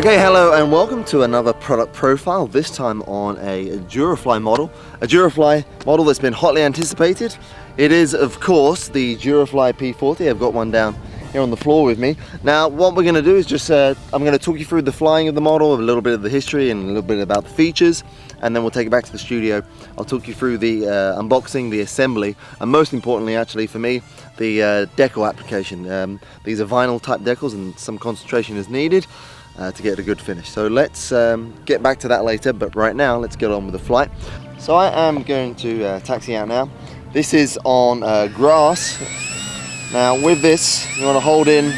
Okay, hello and welcome to another product profile, this time on a Durafly model. A Durafly model that's been hotly anticipated. It is, of course, the Durafly P-40. I've got one down here on the floor with me. Now, what we're going to do is just, I'm going to talk you through the flying of the model, a little bit of the history and a little bit about the features, and then we'll take it back to the studio. I'll talk you through the unboxing, the assembly, and most importantly, actually, for me, the decal application. These are vinyl type decals and some concentration is needed to get a good finish. So let's get back to that later, but right now let's get on with the flight. So I am going to taxi out now. This is on grass. Now with this you want to hold in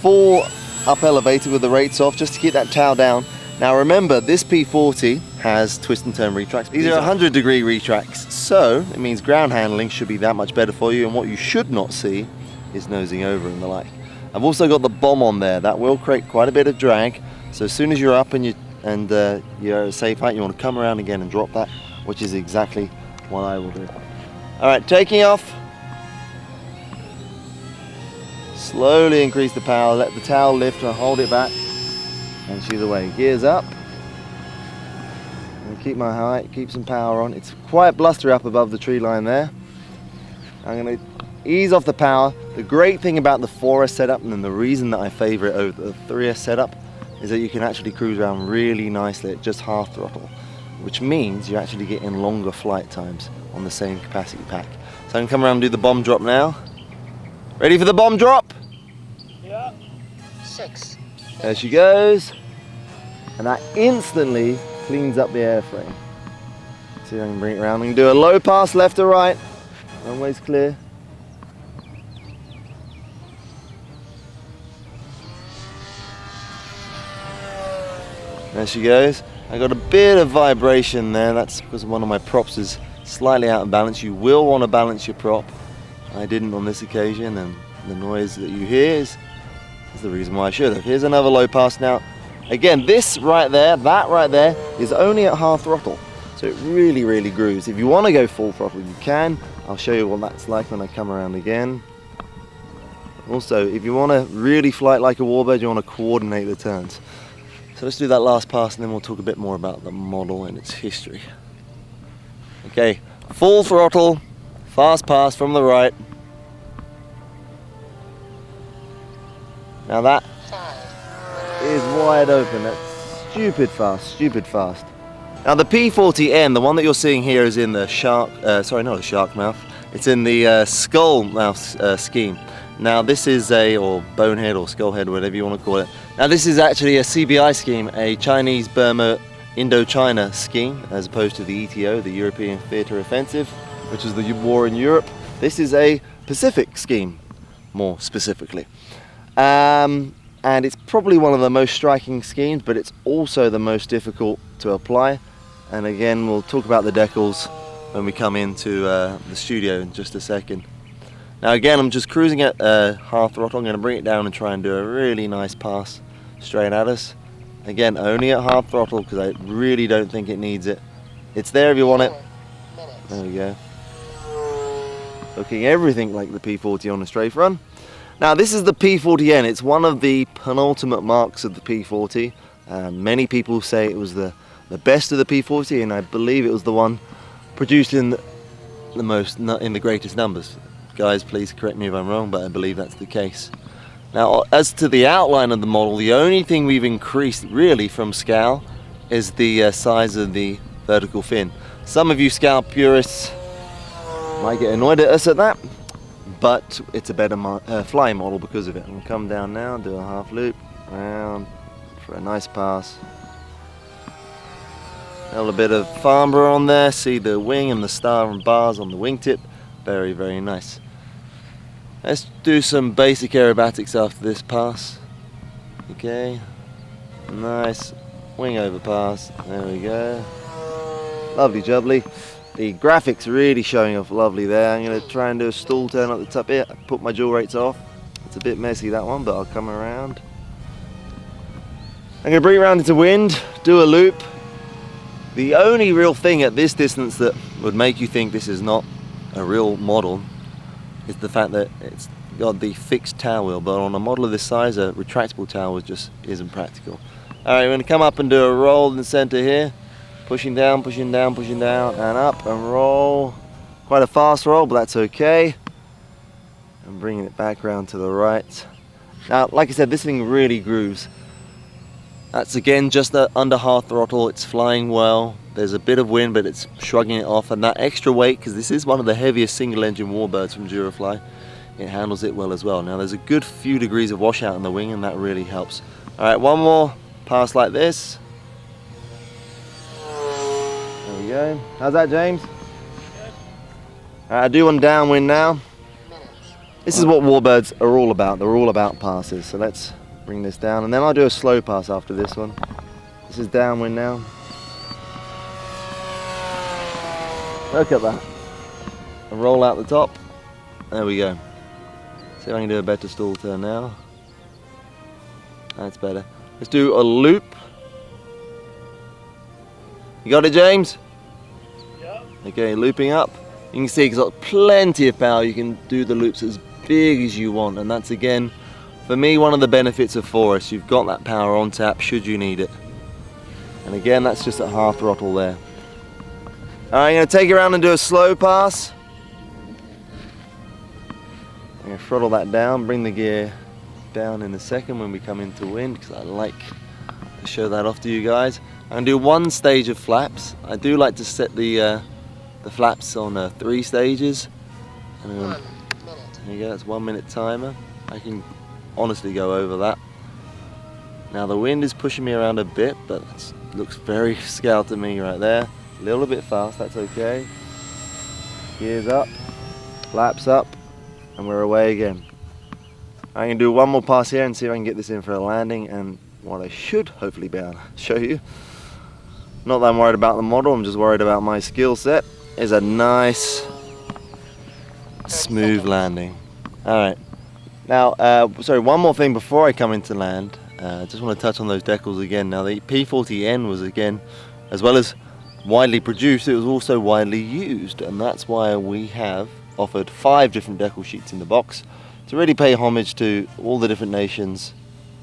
full up elevator with the rates off just to keep that tail down. Now remember, this P-40 has twist and turn retracts. These are 100-degree retracts, so it means ground handling should be that much better for you, and what you should not see is nosing over and the like. I've also got the bomb on there. That will create quite a bit of drag, so as soon as you're up and you're at a safe height, you want to come around again and drop that, which is exactly what I will do. Alright, taking off. Slowly increase the power, let the tail lift and hold it back and shoot away. Gears up. And keep my height, keep some power on. It's quite blustery up above the tree line there. I'm going to ease off the power. The great thing about the 4S setup, and the reason that I favor it over the 3S setup, is that you can actually cruise around really nicely at just half throttle, which means you're actually getting longer flight times on the same capacity pack. So I can come around and do the bomb drop now. Ready for the bomb drop? Yeah. 6. There she goes. And that instantly cleans up the airframe. See if I can bring it around. We can do a low pass left to right. Runway's clear. There she goes. I got a bit of vibration there. That's because one of my props is slightly out of balance. You will want to balance your prop. I didn't on this occasion, and the noise that you hear is the reason why I should have. Here's another low pass now. Again, this right there, that right there, is only at half throttle. So it really, really grooves. If you want to go full throttle, you can. I'll show you what that's like when I come around again. Also, if you want to really fly it like a warbird, you want to coordinate the turns. So let's do that last pass and then we'll talk a bit more about the model and its history. Okay, full throttle, fast pass from the right. Now that is wide open. That's stupid fast, stupid fast. Now the P-40N, the one that you're seeing here, is in the shark, sorry, not a shark mouth. It's in the skull mouth scheme. Now this is or bonehead or skullhead, whatever you want to call it. Now this is actually a CBI scheme, a Chinese Burma Indochina scheme, as opposed to the ETO, the European Theatre Offensive, which is the war in Europe. This is a Pacific scheme, more specifically. And it's probably one of the most striking schemes, but it's also the most difficult to apply. And again, we'll talk about the decals when we come into the studio in just a second. Now again, I'm just cruising at half throttle. I'm going to bring it down and try and do a really nice pass straight at us. Again, only at half throttle because I really don't think it needs it. It's there if you want it. There we go. Looking everything like the P-40 on a strafe run. Now this is the P-40N. It's one of the penultimate marks of the P-40. Many people say it was the best of the P-40, and I believe it was the one produced in the greatest numbers. Guys, please correct me if I'm wrong, but I believe that's the case. Now, as to the outline of the model, the only thing we've increased really from scale is the size of the vertical fin. Some of you scale purists might get annoyed at us at that, but it's a better flying model because of it. I'm going to come down now, do a half loop, round for a nice pass. A little bit of farnborough on there, see the wing and the star and bars on the wingtip. Very, very nice. Let's do some basic aerobatics after this pass. Okay, nice wing over pass. There we go. Lovely jubbly. The graphics really showing off lovely there. I'm going to try and do a stall turn up the top here. I put my dual rates off. It's a bit messy, that one, but I'll come around. I'm going to bring it around into wind, do a loop. The only real thing at this distance that would make you think this is not a real model is the fact that it's God, the fixed tail wheel, but on a model of this size, a retractable tail wheel just isn't practical. Alright, we're going to come up and do a roll in the center here. Pushing down, pushing down, pushing down, and up, and roll. Quite a fast roll, but that's okay. And bringing it back around to the right. Now, like I said, this thing really grooves. That's again just under half throttle. It's flying well. There's a bit of wind, but it's shrugging it off. And that extra weight, because this is one of the heaviest single-engine warbirds from Durafly, it handles it well as well. Now, there's a good few degrees of washout in the wing, and that really helps. All right, one more pass like this. There we go. How's that, James? All right, I do one downwind now. This is what warbirds are all about. They're all about passes. So let's bring this down, and then I'll do a slow pass after this one. This is downwind now. Look at that. And roll out the top. There we go. See if I can do a better stall turn now. That's better. Let's do a loop. You got it, James? Yeah. Okay, looping up. You can see it's got plenty of power. You can do the loops as big as you want, and that's again, for me, one of the benefits of 4S. You've got that power on tap should you need it. And again, that's just at half throttle there. Alright, I'm going to take it around and do a slow pass. I'm going to throttle that down, bring the gear down in a second when we come into wind, because I like to show that off to you guys. I'm going to do one stage of flaps. I do like to set the flaps on 3 stages. And 1 minute. there you go, that's 1 minute timer. I can honestly go over that. Now the wind is pushing me around a bit, but it looks very scout to me right there. A little bit fast, that's okay. Gears up, flaps up, and we're away again. I'm going to do one more pass here and see if I can get this in for a landing, and what I should hopefully be able to show you. Not that I'm worried about the model, I'm just worried about my skill set. Is a nice smooth landing. Alright, now sorry, one more thing before I come into land. I just want to touch on those decals again. Now the P-40N was again, as well as widely produced, it was also widely used, and that's why we have offered 5 different decal sheets in the box to really pay homage to all the different nations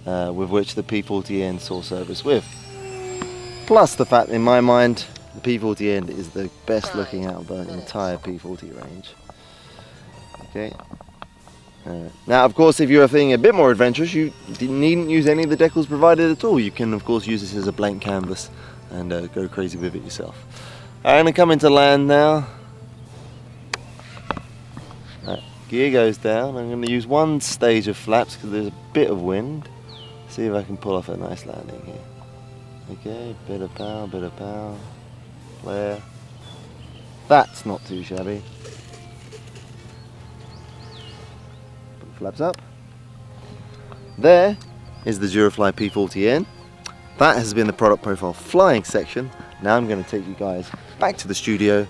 with which the P-40N saw service with. Plus the fact, in my mind, the P-40N is the best looking out of the entire P-40 range. Okay. Now, of course, if you're feeling a bit more adventurous, you needn't use any of the decals provided at all. You can, of course, use this as a blank canvas and go crazy with it yourself. I'm going to come into land now. Right, gear goes down. I'm going to use one stage of flaps because there's a bit of wind. See if I can pull off a nice landing here. Okay, bit of power, flare. That's not too shabby. Put the flaps up. There is the Durafly P-40N. That has been the product profile flying section. Now I'm going to take you guys back to the studio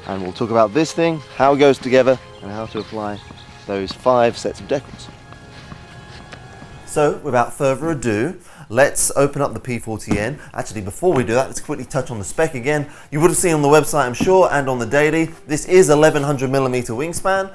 and we'll talk about this thing, how it goes together, and how to apply those 5 sets of decals. So, without further ado, let's open up the P-40N. Actually, before we do that, let's quickly touch on the spec again. You would have seen on the website, I'm sure, and on the daily. This is 1100mm wingspan.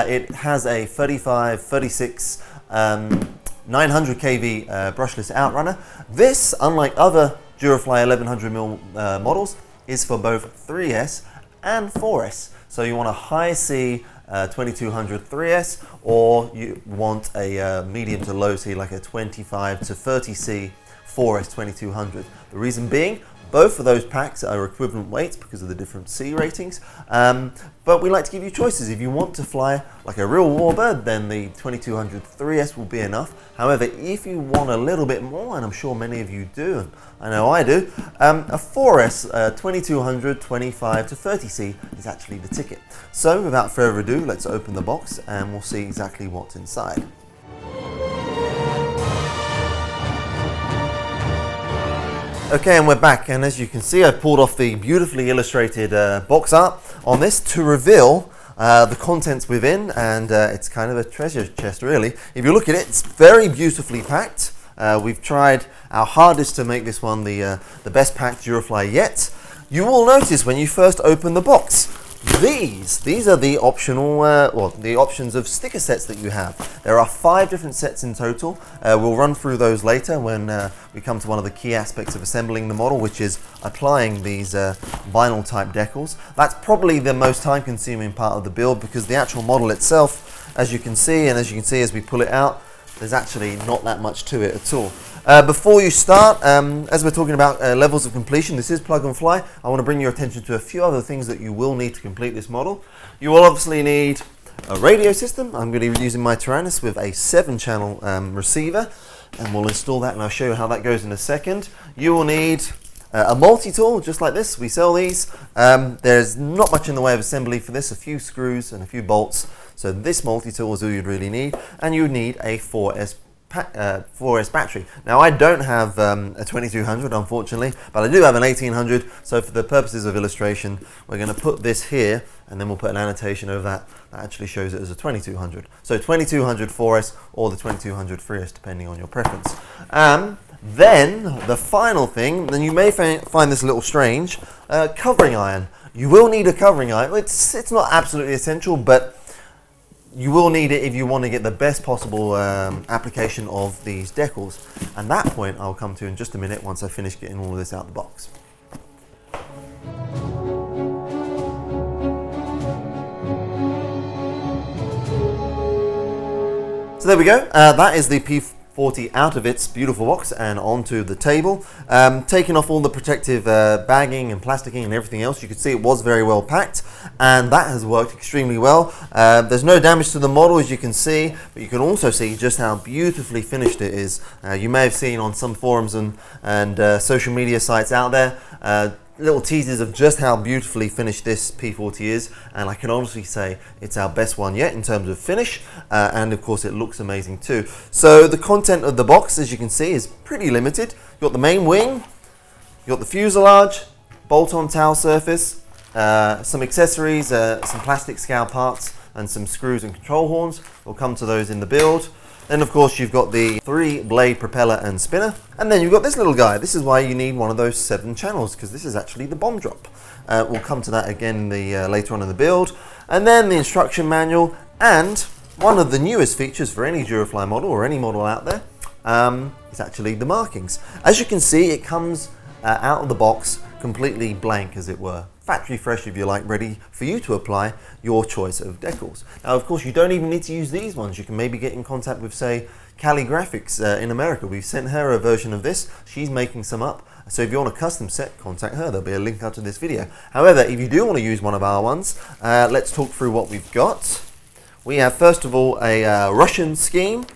It has a 35, 36, 900 kV brushless outrunner. This, unlike other Durafly 1100mm models, is for both 3S and 4S. So you want a high C 2200 3S, or you want a medium to low C, like a 25 to 30C 4S 2200. The reason being, both of those packs are equivalent weights because of the different C ratings, but we like to give you choices. If you want to fly like a real warbird, then the 2200 3S will be enough. However, if you want a little bit more, and I'm sure many of you do, and I know I do, a 4S 2200 25 to 30C is actually the ticket. So without further ado, let's open the box and we'll see exactly what's inside. Okay, and we're back, and as you can see, I've pulled off the beautifully illustrated box art on this to reveal the contents within, and it's kind of a treasure chest, really. If you look at it, it's very beautifully packed. We've tried our hardest to make this one the best packed Durafly yet. You will notice when you first open the box, These are the optional, well, the options of sticker sets that you have. There are 5 different sets in total. We'll run through those later when we come to one of the key aspects of assembling the model, which is applying these vinyl type decals. That's probably the most time consuming part of the build, because the actual model itself, as you can see, and as you can see as we pull it out, there's actually not that much to it at all. Before you start, as we're talking about levels of completion, this is plug and fly. I want to bring your attention to a few other things that you will need to complete this model. You will obviously need a radio system. I'm going to be using my Tyrannus with a 7-channel receiver, and we'll install that and I'll show you how that goes in a second. You will need a multi-tool, just like this. We sell these. There's not much in the way of assembly for this, a few screws and a few bolts. So this multi-tool is all you'd really need, and you need a 4S battery. Now I don't have a 2200 unfortunately, but I do have an 1800, so for the purposes of illustration we're going to put this here and then we'll put an annotation over that actually shows it as a 2200. So 2200 4S or the 2200 3S depending on your preference. Then the final thing, then you may find this a little strange, covering iron. You will need a covering iron. It's not absolutely essential, but you will need it if you want to get the best possible application of these decals. And that point I'll come to in just a minute once I finish getting all of this out of the box. So there we go, that is the P-40 out of its beautiful box and onto the table. Taking off all the protective bagging and plasticking and everything else, you can see it was very well packed, and that has worked extremely well. There's no damage to the model, as you can see, but you can also see just how beautifully finished it is. You may have seen on some forums and social media sites out there little teasers of just how beautifully finished this P-40 is, and I can honestly say it's our best one yet in terms of finish, and of course it looks amazing too. So the content of the box, as you can see, is pretty limited. You've got the main wing, you've got the fuselage, bolt-on tail surface, some accessories, some plastic scale parts, and some screws and control horns. We'll come to those in the build. Then of course you've got the 3-blade propeller and spinner, and then you've got this little guy. This is why you need one of those 7 channels, because this is actually the bomb drop. We'll come to that again later on in the build. And then the instruction manual, and one of the newest features for any Durafly model or any model out there is actually the markings. As you can see, it comes out of the box completely blank, as it were. Factory fresh, if you like, ready for you to apply your choice of decals. Now of course you don't even need to use these ones. You can maybe get in contact with, say, Cali Graphics in America. We've sent her a version of this. She's making some up. So if you want a custom set, contact her. There'll be a link out to this video. However, if you do want to use one of our ones, let's talk through what we've got. We have first of all a Russian scheme.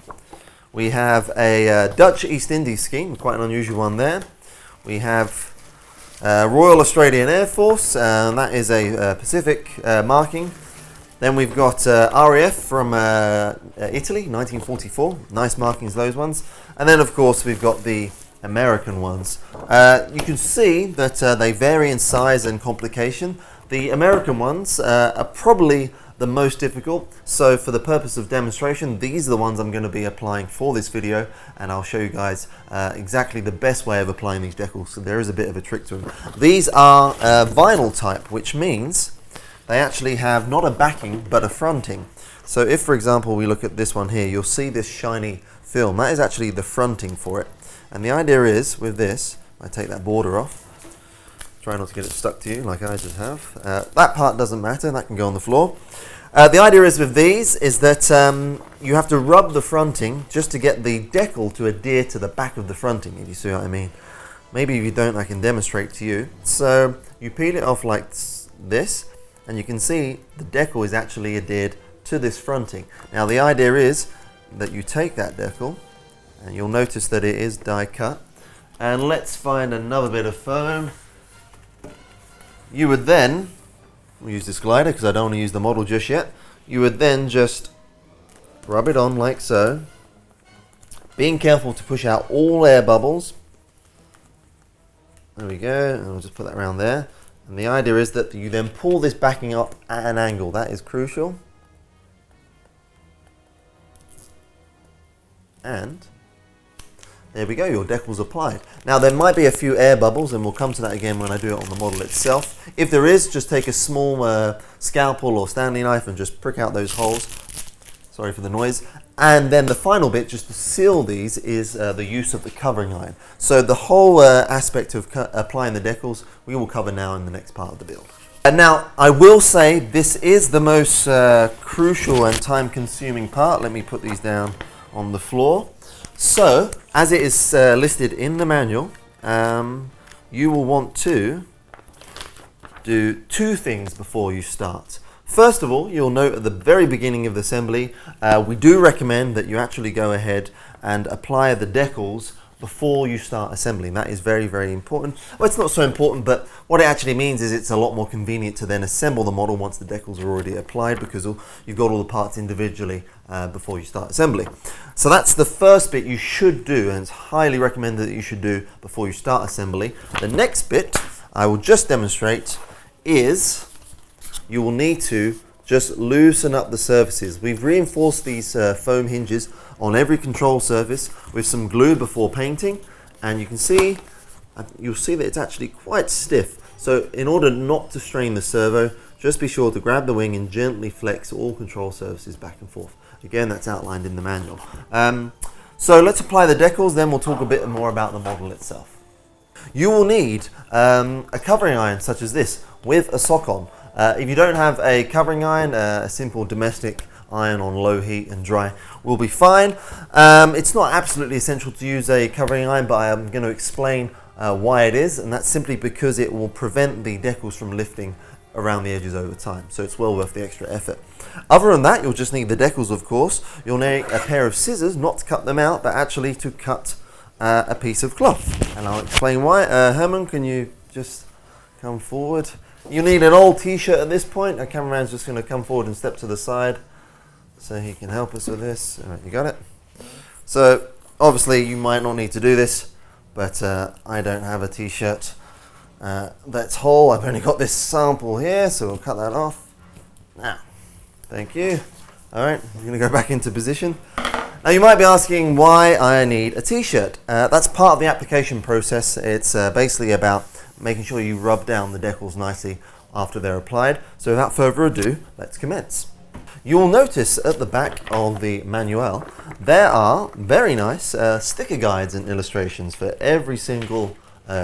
We have a Dutch East Indies scheme, quite an unusual one there. We have Royal Australian Air Force, and that is a Pacific marking. Then we've got RAF from Italy, 1944. Nice markings, those ones. And then of course we've got the American ones. You can see that they vary in size and complication. The American ones are probably the most difficult, so for the purpose of demonstration, these are the ones I'm going to be applying for this video, and I'll show you guys exactly the best way of applying these decals. So there is a bit of a trick to them. These are vinyl type, which means they actually have not a backing but a fronting. So if, for example, we look at this one here, you'll see this shiny film. That is actually the fronting for it. And the idea is, with this, I take that border off, try not to get it stuck to you like I just have. That part doesn't matter, that can go on the floor. The idea is with these is that you have to rub the fronting just to get the decal to adhere to the back of the fronting, if you see what I mean. Maybe if you don't, I can demonstrate to you. So you peel it off like this, and you can see the decal is actually adhered to this fronting. Now the idea is that you take that decal, and you'll notice that it is die cut, and let's find another bit of foam. You would then, we'll use this glider because I don't want to use the model just yet, you would then just rub it on like so, being careful to push out all air bubbles. There we go, and I'll just put that around there. And the idea is that you then pull this backing up at an angle. That is crucial. And there we go, your decal's applied. Now there might be a few air bubbles, and we'll come to that again when I do it on the model itself. If there is, just take a small scalpel or Stanley knife and just prick out those holes. Sorry for the noise. And then the final bit, just to seal these, is the use of the covering iron. So the whole aspect of applying the decals, we will cover now in the next part of the build. And now, I will say this is the most crucial and time-consuming part. Let me put these down on the floor. So, as it is listed in the manual, you will want to do two things before you start. First of all, you'll note at the very beginning of the assembly, we do recommend that you actually go ahead and apply the decals before you start assembling. That is very, very important. Well, it's not so important, but what it actually means is it's a lot more convenient to then assemble the model once the decals are already applied, because you've got all the parts individually before you start assembly. So that's the first bit you should do, and it's highly recommended that you should do before you start assembly. The next bit I will just demonstrate is you will need to just loosen up the surfaces. We've reinforced these foam hinges on every control surface with some glue before painting, and you can see, you'll see that it's actually quite stiff. So in order not to strain the servo, just be sure to grab the wing and gently flex all control surfaces back and forth. Again, that's outlined in the manual. So let's apply the decals, then we'll talk a bit more about the model itself. You will need a covering iron such as this with a sock on. If you don't have a covering iron, a simple domestic iron on low heat and dry will be fine. It's not absolutely essential to use a covering iron, but I'm going to explain why it is, and that's simply because it will prevent the decals from lifting around the edges over time, so it's well worth the extra effort. Other than that, you'll just need the decals, of course. You'll need a pair of scissors, not to cut them out, but actually to cut a piece of cloth, and I'll explain why. Herman, can you just come forward? You need an old t-shirt at this point. Our cameraman's just going to come forward and step to the side so he can help us with this. All right, you got it? So obviously you might not need to do this, but I don't have a t-shirt that's whole. I've only got this sample here, so we'll cut that off. Now, thank you. All right, I'm going to go back into position. Now you might be asking why I need a t-shirt. That's part of the application process. It's basically about making sure you rub down the decals nicely after they're applied. So without further ado, let's commence. You will notice at the back of the manual there are very nice sticker guides and illustrations for every single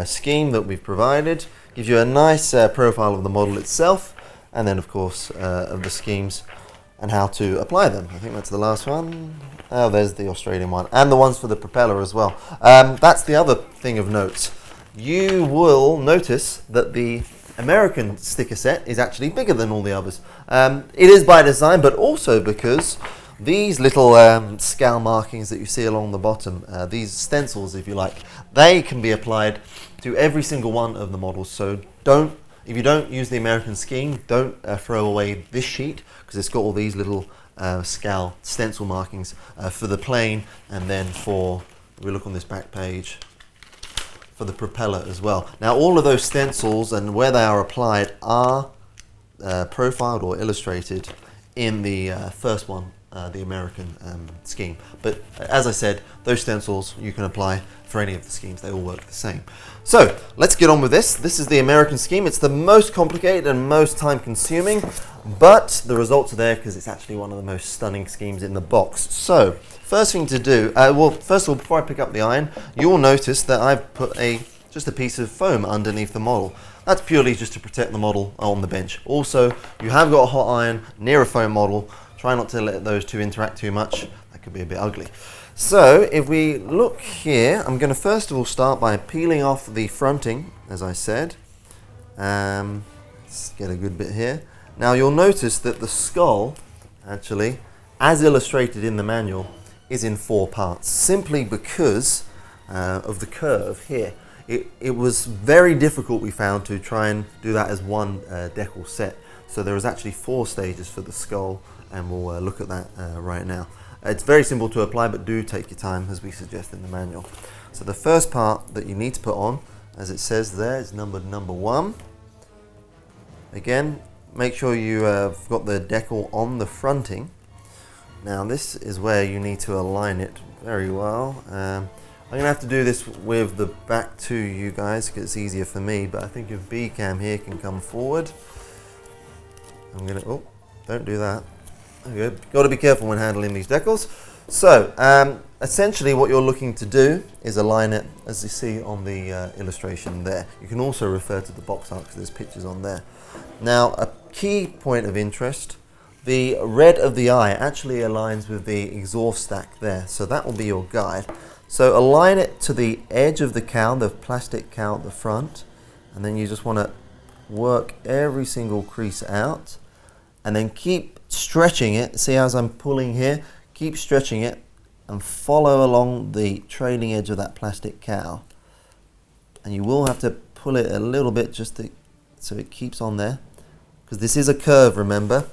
scheme that we've provided. Gives you a nice profile of the model itself, and then of course of the schemes and how to apply them. I think that's the last one. Oh, there's the Australian one, and the ones for the propeller as well. That's the other thing of note. You will notice that the American sticker set is actually bigger than all the others. It is by design, but also because these little scowl markings that you see along the bottom, these stencils if you like, they can be applied to every single one of the models. So if you don't use the American scheme, don't throw away this sheet, because it's got all these little scowl stencil markings for the plane, and then for, we look on this back page, for the propeller as well. Now all of those stencils and where they are applied are profiled or illustrated in the first one, the American scheme. But as I said, those stencils you can apply for any of the schemes. They all work the same. So let's get on with this. This is the American scheme. It's the most complicated and most time consuming, but the results are there because it's actually one of the most stunning schemes in the box. So first thing to do, well, first of all, before I pick up the iron, you will notice that I've put just a piece of foam underneath the model. That's purely just to protect the model on the bench. Also, you have got a hot iron near a foam model. Try not to let those two interact too much. That could be a bit ugly. So if we look here, I'm going to first of all start by peeling off the fronting, as I said. Let's get a good bit here. Now you'll notice that the skull, actually, as illustrated in the manual, is in 4 parts, simply because of the curve here. It was very difficult, we found, to try and do that as one decal set. So there was actually 4 stages for the skull, and we'll look at that right now. It's very simple to apply, but do take your time, as we suggest in the manual. So the first part that you need to put on, as it says there, is number 1. Again, make sure you have got the decal on the fronting. Now this is where you need to align it very well. I'm going to have to do this with the back to you guys because it's easier for me, but I think if B-Cam here can come forward, I'm going to, oh, don't do that. There we go. Got to be careful when handling these decals. So, essentially what you're looking to do is align it as you see on the illustration there. You can also refer to the box art because there's pictures on there. Now, a key point of interest, the red of the eye actually aligns with the exhaust stack there, so that will be your guide. So align it to the edge of the cowl, the plastic cowl at the front, and then you just want to work every single crease out, and then keep stretching it. See as I'm pulling here, keep stretching it and follow along the trailing edge of that plastic cowl. And you will have to pull it a little bit just so it keeps on there, because this is a curve, remember.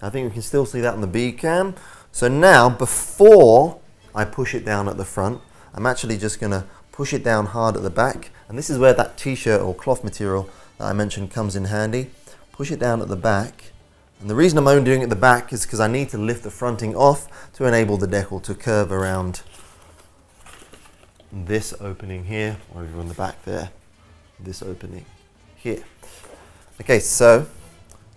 I think we can still see that on the B-Cam. So now, before I push it down at the front, I'm actually just going to push it down hard at the back, and this is where that t-shirt or cloth material that I mentioned comes in handy. Push it down at the back, and the reason I'm only doing it at the back is because I need to lift the fronting off to enable the decal to curve around this opening here, or over on the back there, this opening here. Okay, so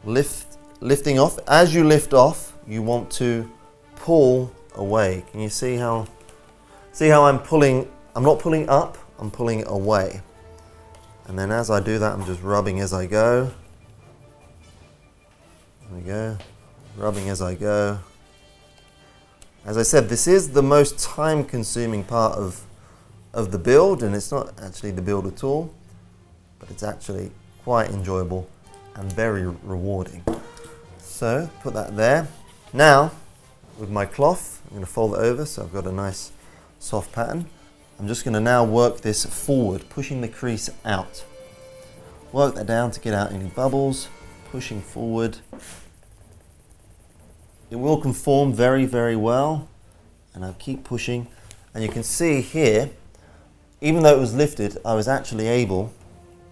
lifting off. As you lift off, you want to pull away. Can you see how I'm pulling? I'm not pulling up, I'm pulling away. And then as I do that, I'm just rubbing as I go. There we go. Rubbing as I go. As I said, this is the most time-consuming part of the build, and it's not actually the build at all, but it's actually quite enjoyable and very rewarding. So put that there. Now, with my cloth, I'm going to fold it over so I've got a nice soft pattern. I'm just going to now work this forward, pushing the crease out. Work that down to get out any bubbles, pushing forward. It will conform very, very well, and I'll keep pushing. And you can see here, even though it was lifted, I was actually able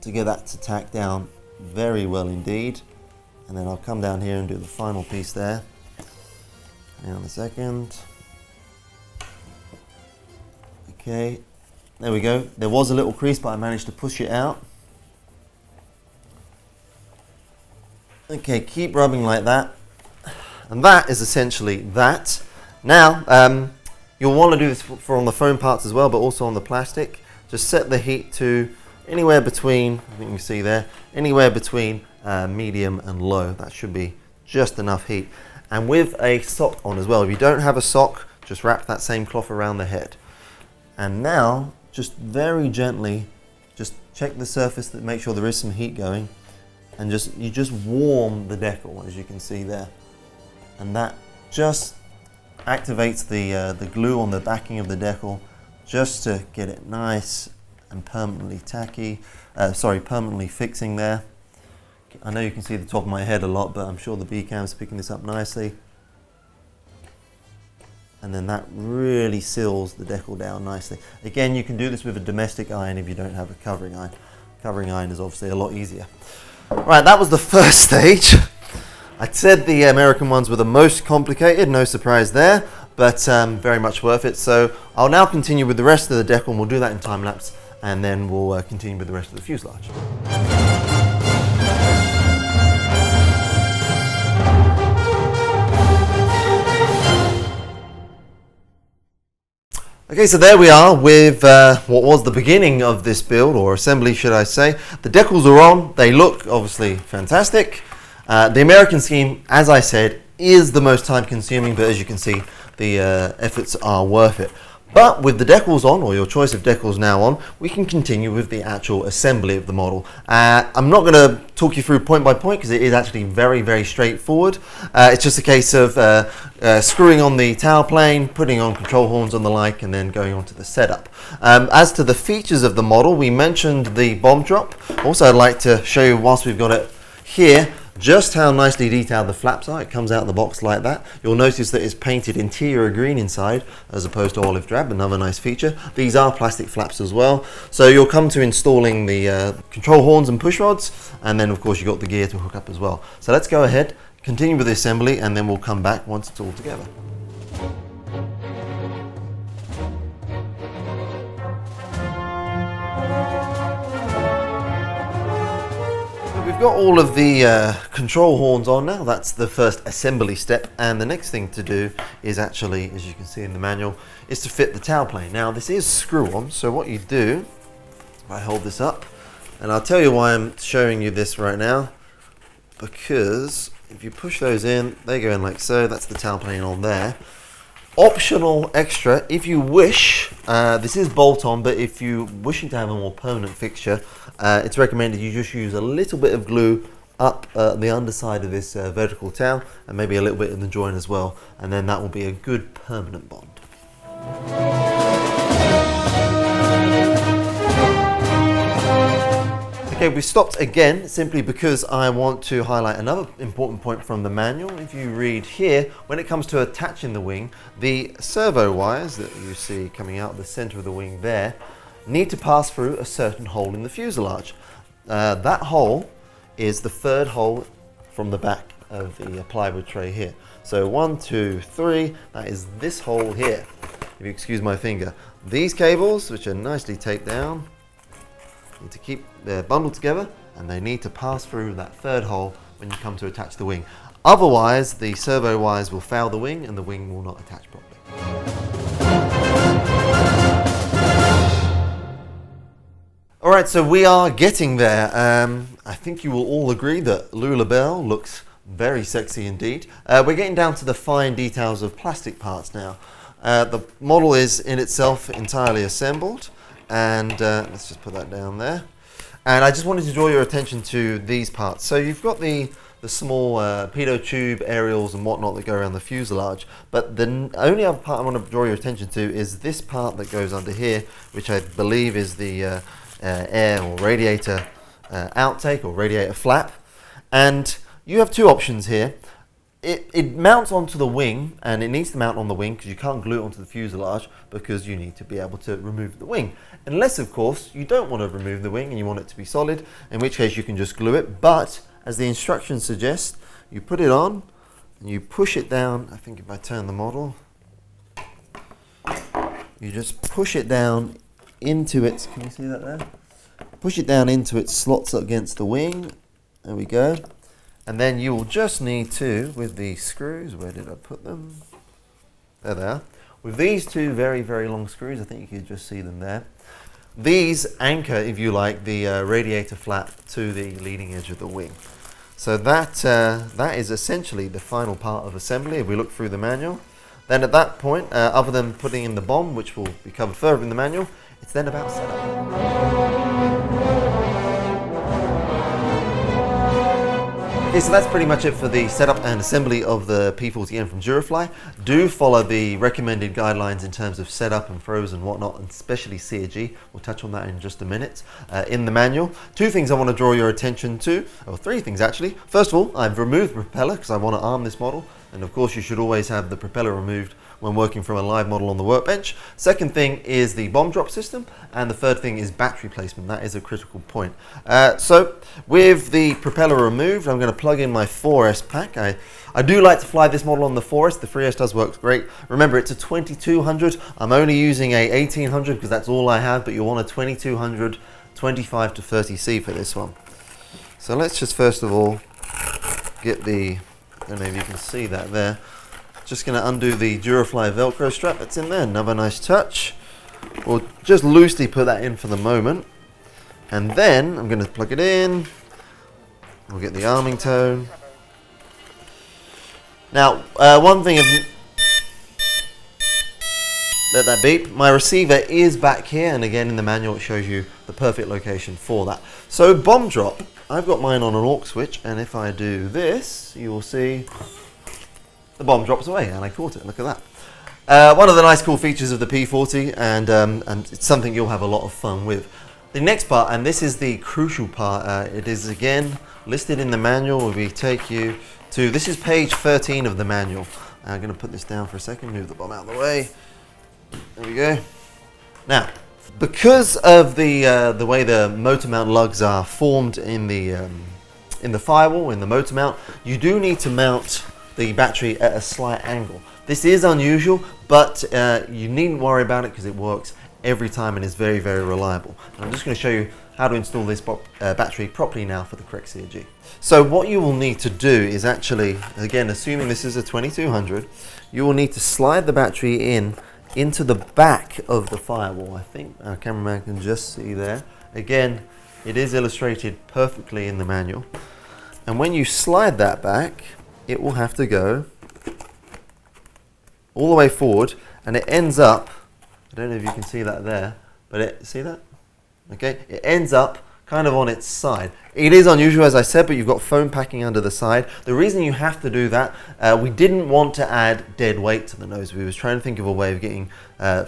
to get that to tack down very well indeed. And then I'll come down here and do the final piece there. Hang on a second. Okay, there we go. There was a little crease, but I managed to push it out. Okay, keep rubbing like that. And that is essentially that. Now, you'll want to do this for on the foam parts as well, but also on the plastic. Just set the heat to anywhere between, I think you can see there, anywhere between medium and low. That should be just enough heat. And with a sock on as well. If you don't have a sock, just wrap that same cloth around the head. And now, just very gently, just check the surface to make sure there is some heat going. And you just warm the decal, as you can see there. And that just activates the glue on the backing of the decal, just to get it nice and permanently permanently fixing there. I know you can see the top of my head a lot, but I'm sure the B-Cam is picking this up nicely. And then that really seals the decal down nicely. Again, you can do this with a domestic iron if you don't have a covering iron. Covering iron is obviously a lot easier. Right, that was the first stage. I said the American ones were the most complicated, no surprise there, but very much worth it. So I'll now continue with the rest of the decal, and we'll do that in time lapse, and then we'll continue with the rest of the fuselage. Okay, so there we are with what was the beginning of this build, or assembly should I say. The decals are on, they look obviously fantastic. The American scheme, as I said, is the most time consuming, but as you can see, the efforts are worth it. But with the decals on, or your choice of decals now on, we can continue with the actual assembly of the model. I'm not going to talk you through point by point because it is actually very, very straightforward. It's just a case of screwing on the tail plane, putting on control horns and the like, and then going on to the setup. As to the features of the model, we mentioned the bomb drop. Also, I'd like to show you, whilst we've got it here, just how nicely detailed the flaps are. It comes out of the box like that. You'll notice that it's painted interior green inside as opposed to olive drab, another nice feature. These are plastic flaps as well. So you'll come to installing the control horns and push rods, and then of course you've got the gear to hook up as well. So let's go ahead, continue with the assembly, and then we'll come back once it's all together. we've got all of the control horns on now. That's the first assembly step, and the next thing to do is actually, as you can see in the manual, is to fit the tail plane. Now this is screw on, so what you do, if I hold this up, and I'll tell you why I'm showing you this right now, because if you push those in, they go in like so. That's the tail plane on there. Optional extra, if you wish, this is bolt on, but if you're wishing to have a more permanent fixture, it's recommended you just use a little bit of glue up the underside of this vertical tail, and maybe a little bit in the joint as well, and then that will be a good permanent bond. Okay, we stopped again simply because I want to highlight another important point from the manual. If you read here, when it comes to attaching the wing, the servo wires that you see coming out the center of the wing there need to pass through a certain hole in the fuselage. That hole is the third hole from the back of the plywood tray here. So 1, 2, 3, that is this hole here, if you excuse my finger. These cables, which are nicely taped down, need to keep bundled together, and they need to pass through that third hole when you come to attach the wing. Otherwise, the servo wires will foul the wing and the wing will not attach properly. Alright, so we are getting there. I think you will all agree that Lou LaBelle looks very sexy indeed. We're getting down to the fine details of plastic parts now. The model is in itself entirely assembled. And let's just put that down there. And I just wanted to draw your attention to these parts. So you've got the small pitot tube aerials and whatnot that go around the fuselage, but the only other part I want to draw your attention to is this part that goes under here, which I believe is the air or radiator outtake or radiator flap. And you have two options here. It mounts onto the wing, and it needs to mount on the wing because you can't glue it onto the fuselage because you need to be able to remove the wing. Unless, of course, you don't want to remove the wing and you want it to be solid, in which case you can just glue it. But, as the instructions suggest, you put it on and you push it down. I think if I turn the model, you just push it down into its, can you see that there? Push it down into its slots against the wing. There we go. And then you will just need to, with the screws, where did I put them? There they are. With these two very, very long screws, I think you can just see them there. These anchor, if you like, the radiator flap to the leading edge of the wing. So that is essentially the final part of assembly if we look through the manual. Then at that point, other than putting in the bomb, which will be covered further in the manual, it's then about setup. Okay, so that's pretty much it for the setup and assembly of the P-40N from Durafly. Do follow the recommended guidelines in terms of setup and throws and whatnot, and especially CG. We'll touch on that in just a minute. In the manual, two things I want to draw your attention to, or three things actually. First of all, I've removed the propeller because I want to arm this model, and of course you should always have the propeller removed when working from a live model on the workbench. Second thing is the bomb drop system, and the third thing is battery placement. That is a critical point. So with the propeller removed, I'm going to plug in my 4S pack. I do like to fly this model on the 4S. The 3S does work great. Remember, it's a 2200. I'm only using a 1800 because that's all I have, but you'll want a 2200 25 to 30C for this one. So let's just first of all get the, I don't know if you can see that there. Just going to undo the Durafly Velcro strap that's in there. Another nice touch. We'll just loosely put that in for the moment. And then I'm going to plug it in. We'll get the arming tone. Now, one thing, let that beep. My receiver is back here, and again in the manual it shows you the perfect location for that. So bomb drop, I've got mine on an aux switch, and if I do this, you will see the bomb drops away, and I caught it. Look at that. One of the nice cool features of the P40, and it's something you'll have a lot of fun with. The next part, and this is the crucial part, it is again listed in the manual. We take you to, this is page 13 of the manual. I'm going to put this down for a second, move the bomb out of the way. There we go. Now, because of the way the motor mount lugs are formed in the firewall, in the motor mount, you do need to mount the battery at a slight angle. This is unusual, but you needn't worry about it because it works every time and is very, very reliable. And I'm just going to show you how to install this battery properly now for the correct CG. So what you will need to do is actually, again, assuming this is a 2200, you will need to slide the battery into the back of the firewall. I think our cameraman can just see there. Again, it is illustrated perfectly in the manual. And when you slide that back, it will have to go all the way forward, and it ends up, I don't know if you can see that there, but see that? Okay, it ends up kind of on its side. It is unusual, as I said, but you've got foam packing under the side. The reason you have to do that, we didn't want to add dead weight to the nose. We was trying to think of a way of getting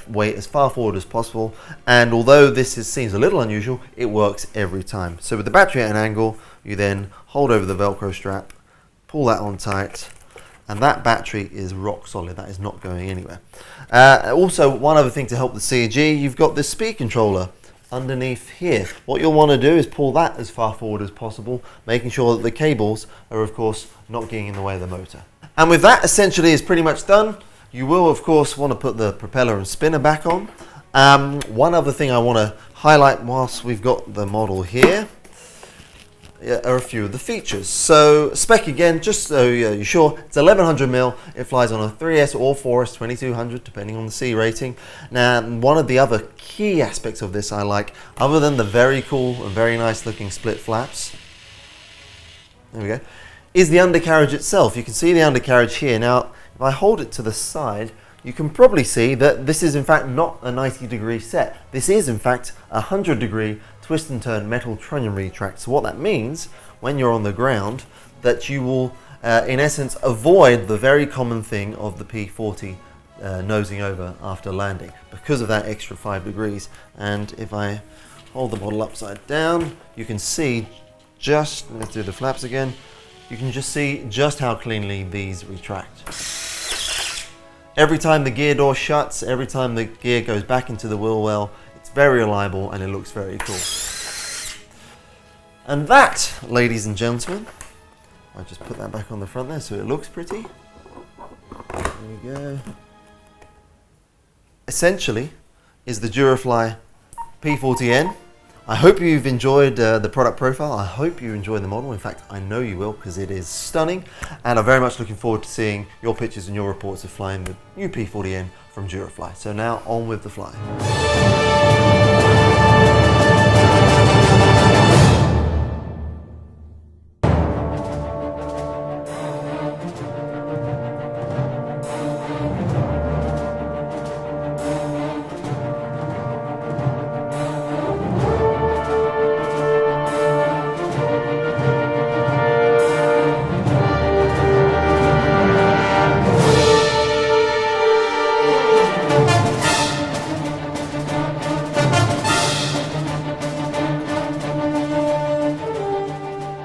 weight as far forward as possible. And although this seems a little unusual, it works every time. So with the battery at an angle, you then hold over the Velcro strap, pull that on tight, and that battery is rock solid. That is not going anywhere. Also, one other thing to help the CG, you've got this speed controller underneath here. What you'll want to do is pull that as far forward as possible, making sure that the cables are, of course, not getting in the way of the motor. And with that, essentially, is pretty much done. You will, of course, want to put the propeller and spinner back on. One other thing I want to highlight whilst we've got the model here are a few of the features. So spec again, just so you're sure, it's 1100mm. It flies on a 3S or 4S 2200 depending on the C rating. Now, one of the other key aspects of this I like, other than the very cool and very nice looking split flaps, there we go, is the undercarriage itself. You can see the undercarriage here. Now if I hold it to the side, you can probably see that this is in fact not a 90-degree set. This is in fact a 100-degree twist and turn metal trunnion retract. So what that means, when you're on the ground, that you will in essence avoid the very common thing of the P-40 nosing over after landing because of that extra 5 degrees. And if I hold the model upside down, you can see just, let's do the flaps again, you can just see just how cleanly these retract. Every time the gear door shuts, every time the gear goes back into the wheel well, it's very reliable and it looks very cool. And that, ladies and gentlemen, I'll just put that back on the front there so it looks pretty. There we go. Essentially is the Durafly P-40N. I hope you've enjoyed the product profile. I hope you enjoyed the model. In fact, I know you will because it is stunning. And I'm very much looking forward to seeing your pictures and your reports of flying the new P-40N from Durafly. So now on with the fly.